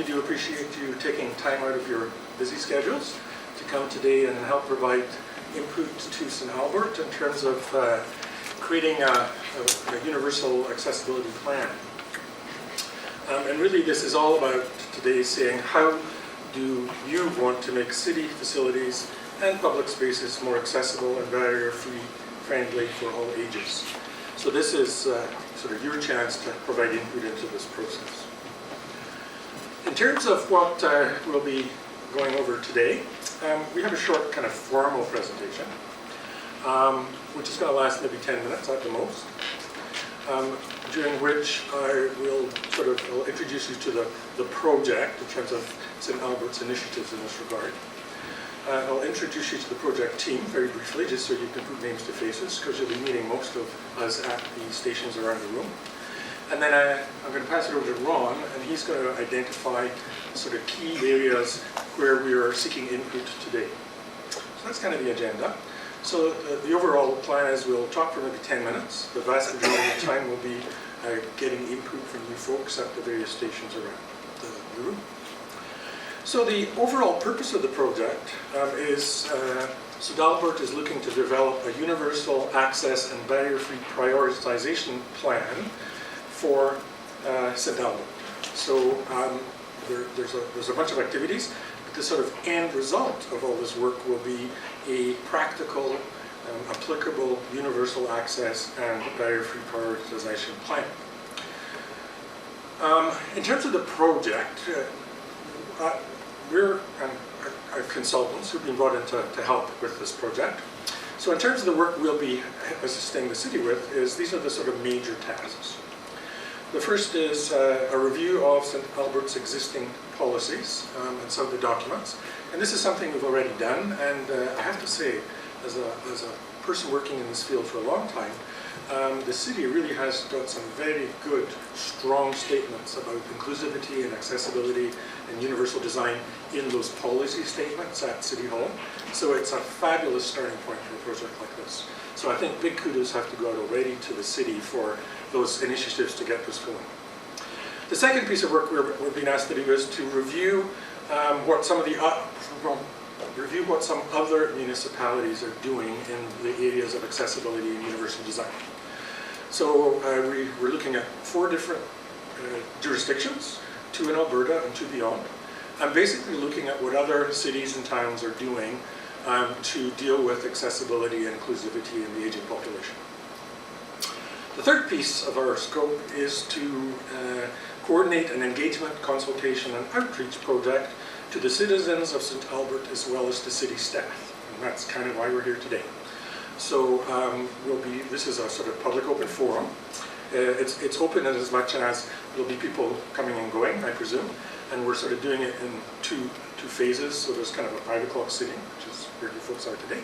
do appreciate you taking time out of your busy schedules to come today and help provide input to St. Albert in terms of creating a universal accessibility plan. And really this is all about today saying how do you want to make city facilities and public spaces more accessible and barrier-free, friendly for all ages. So this is sort of your chance to provide input into this process. In terms of what we'll be going over today, we have a short kind of formal presentation, which is going to last maybe 10 minutes at the most, during which I will I'll introduce you to the project in terms of St. Albert's initiatives in this regard. I'll introduce you to the project team very briefly, just so you can put names to faces, because you'll be meeting most of us at the stations around the room. And then I'm going to pass it over to Ron, and he's going to identify sort of key areas where we are seeking input today. So that's kind of the agenda. So the overall plan is we'll talk for maybe 10 minutes. The vast majority of the time will be getting input from you folks at the various stations around the room. So the overall purpose of the project is St. Albert is looking to develop a universal access and barrier-free prioritization plan for St. Albert. So there's a bunch of activities, but the sort of end result of all this work will be a practical, applicable universal access and barrier-free prioritization plan. In terms of the project, we're consultants who've been brought in to help with this project. So in terms of the work we'll be assisting the city with, these are the sort of major tasks. The first is a review of St. Albert's existing policies and some of the documents. And this is something we've already done, and I have to say, as a person working in this field for a long time, the city really has got some very good, strong statements about inclusivity and accessibility and universal design in those policy statements at City Hall. So it's a fabulous starting point for a project like this. So I think big kudos have to go out already to the city for those initiatives to get this going. The second piece of work we're being asked to do is to review what some other municipalities are doing in the areas of accessibility and universal design. So we're looking at 4 different jurisdictions, 2 in Alberta and 2 beyond. I'm basically looking at what other cities and towns are doing to deal with accessibility and inclusivity in the aging population. The third piece of our scope is to coordinate an engagement, consultation and outreach project to the citizens of St. Albert as well as to city staff. And that's kind of why we're here today. So this is a sort of public open forum. It's open in as much as there'll be people coming and going, I presume, and we're sort of doing it in two phases. So there's kind of a 5 o'clock sitting, which is where you folks are today.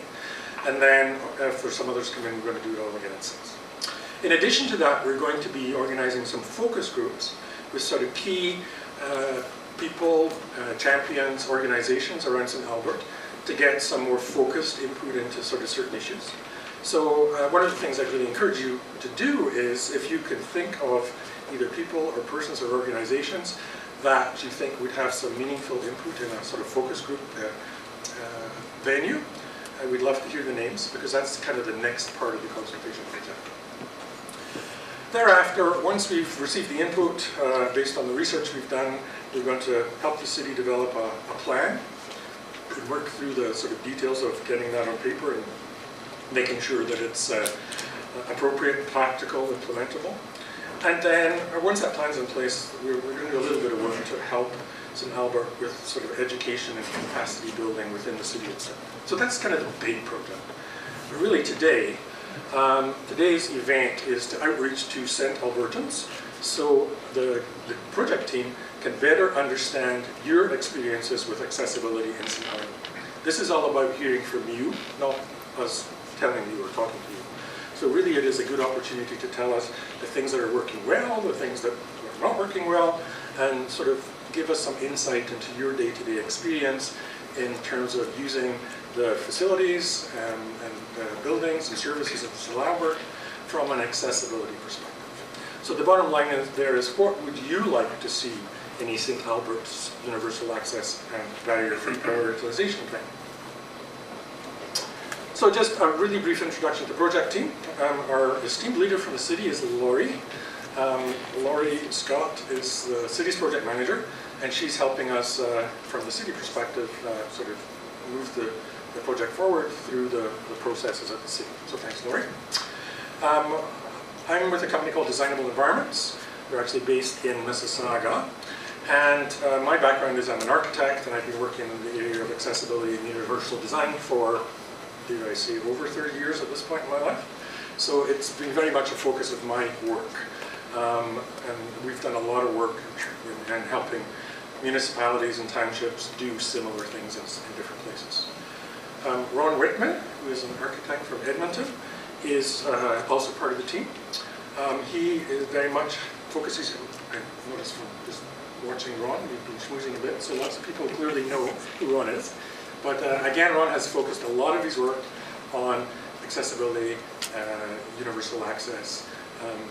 And then for some others come in, we're going to do it all again at 6. In addition to that, we're going to be organizing some focus groups with sort of key people, champions, organizations around St. Albert to get some more focused input into sort of certain issues. So one of the things I'd really encourage you to do is if you can think of either people or persons or organizations that you think would have some meaningful input in a sort of focus group venue, we'd love to hear the names because that's kind of the next part of the consultation project. Thereafter, once we've received the input based on the research we've done, we're going to help the city develop a plan. We work through the sort of details of getting that on paper and making sure that it's appropriate, practical, implementable. And then once that plan's in place, we're going to do a little bit of work to help St. Albert with sort of education and capacity building within the city itself. So that's kind of the big project. But really today, today's event is to outreach to St. Albertans so the project team can better understand your experiences with accessibility in St. Albert. This is all about hearing from you, not us telling you or talking to you. So really it is a good opportunity to tell us the things that are working well, the things that are not working well, and sort of give us some insight into your day-to-day experience in terms of using the facilities and buildings and services of St. Albert from an accessibility perspective. So the bottom line is what would you like to see in St. Albert's Universal Access and Barrier-Free Prioritization Plan. So just a really brief introduction to the project team. Our esteemed leader from the city is Laurie. Laurie Scott is the city's project manager, and she's helping us from the city perspective sort of move the project forward through the processes at the city. So thanks, Laurie. I'm with a company called Designable Environments. They're actually based in Mississauga. And my background is I'm an architect, and I've been working in the area of accessibility and universal design for, did I say, over 30 years at this point in my life. So it's been very much a focus of my work. And we've done a lot of work in helping municipalities and townships do similar things in different places. Ron Whitman, who is an architect from Edmonton, is also part of the team. He is very much focuses, I noticed from just watching Ron, we've been schmoozing a bit, so lots of people clearly know who Ron is. But again, Ron has focused a lot of his work on accessibility, universal access.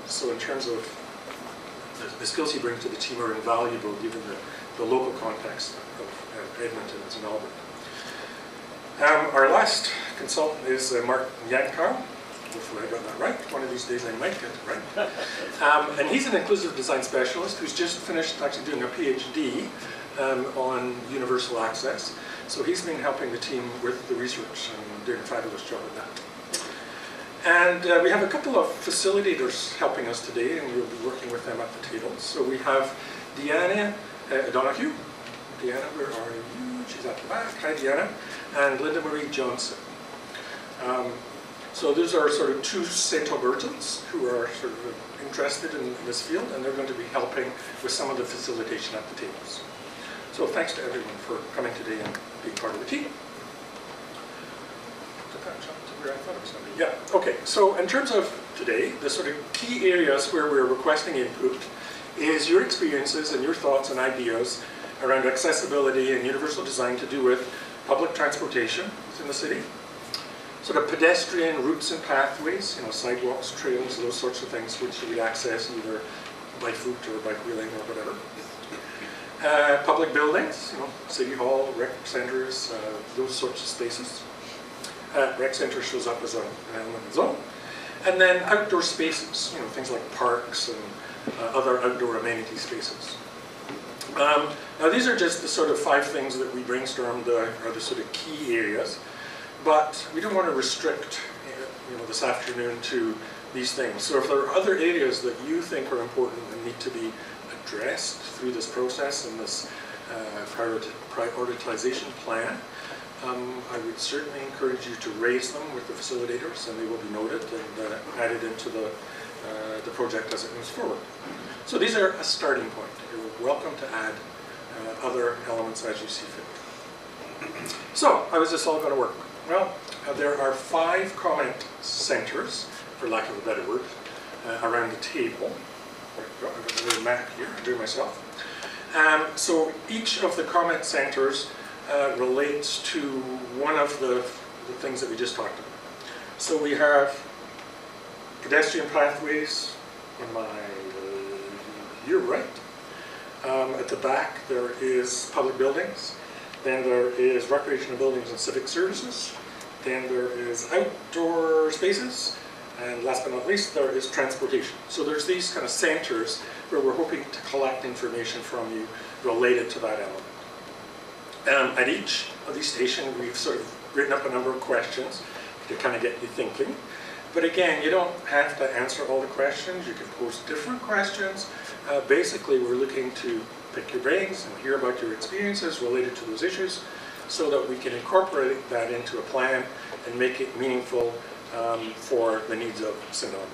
So in terms of the skills he brings to the team are invaluable given the local context of Edmonton and St. Albert. Our last consultant is Mark Yankow. Hopefully I got that right. One of these days I might get it right. And he's an inclusive design specialist who's just finished actually doing a PhD on universal access. So he's been helping the team with the research and doing a fabulous job at that. And we have a couple of facilitators helping us today, and we'll be working with them at the table. So we have Deanna Donahue. Deanna, where are you? She's at the back. Hi, Deanna. And Linda Marie Johnson. So those are sort of two St. Albertans who are sort of interested in this field, and they're going to be helping with some of the facilitation at the tables. So thanks to everyone for coming today and being part of the team. Did that jump to where I thought it was going to be? Yeah, okay. So in terms of today, the sort of key areas where we're requesting input is your experiences and your thoughts and ideas around accessibility and universal design to do with public transportation within the city, sort of pedestrian routes and pathways, sidewalks, trails, those sorts of things which you would access either by foot or by wheeling or whatever. Public buildings, city hall, rec centers, those sorts of spaces. Rec center shows up as an element of its own. And then outdoor spaces, things like parks and other outdoor amenity spaces. Now these are just the sort of 5 things that we brainstormed are the sort of key areas, but we don't want to restrict this afternoon to these things. So if there are other areas that you think are important and need to be addressed through this process and this prioritization plan, I would certainly encourage you to raise them with the facilitators, and they will be noted and added into the project as it moves forward. So these are a starting point. You're welcome to add other elements as you see fit. So how is this all going to work? Well, there are 5 comment centers, for lack of a better word, around the table. I've got a little map here, I drew myself. So each of the comment centers relates to one of the things that we just talked about. So we have pedestrian pathways on my your right. At the back there is public buildings. Then there is recreational buildings and civic services. Then there is outdoor spaces. And last but not least, there is transportation. So there's these kind of centers where we're hoping to collect information from you related to that element. At each of these stations, we've sort of written up a number of questions to kind of get you thinking. But again, you don't have to answer all the questions. You can pose different questions. Basically, we're looking to pick your brains and hear about your experiences related to those issues so that we can incorporate that into a plan and make it meaningful for the needs of St. Albert.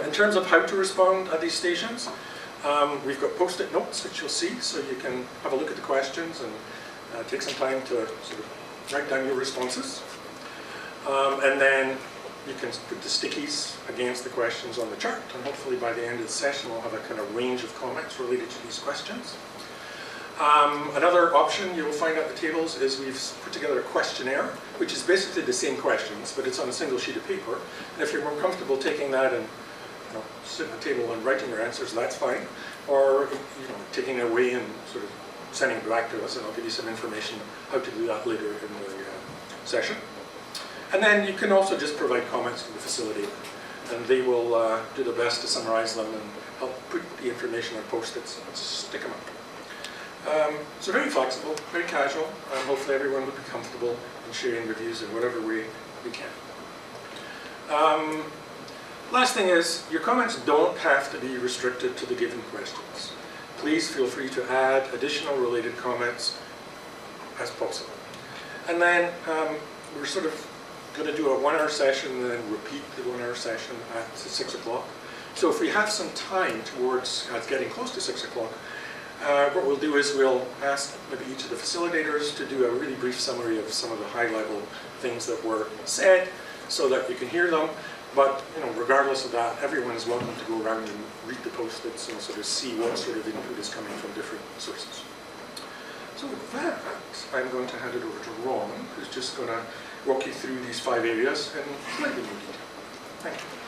In terms of how to respond at these stations, we've got post-it notes which you'll see, so you can have a look at the questions and take some time to sort of write down your responses. And then you can put the stickies against the questions on the chart, and hopefully by the end of the session we'll have a kind of range of comments related to these questions. Another option you'll find at the tables is we've put together a questionnaire, which is basically the same questions, but it's on a single sheet of paper. And if you're more comfortable taking that and sitting at the table and writing your answers, that's fine. or taking it away and sort of sending it back to us, and I'll give you some information how to do that later in the session. And then you can also just provide comments to the facilitator, and they will do their best to summarize them and help put the information on post-its and stick them up. So very flexible, very casual, and hopefully everyone will be comfortable in sharing reviews in whatever way we can. Last thing is, your comments don't have to be restricted to the given questions. Please feel free to add additional related comments as possible. And then we're sort of going to do a 1-hour session and then repeat the 1-hour session at 6 o'clock. So if we have some time towards getting close to 6 o'clock, what we'll do is we'll ask maybe each of the facilitators to do a really brief summary of some of the high-level things that were said so that you can hear them. But regardless of that, everyone is welcome to go around and read the post-its and sort of see what sort of input is coming from different sources. So with that, I'm going to hand it over to Ron, who's just going to walk you through these 5 areas in slightly more detail. Thank you.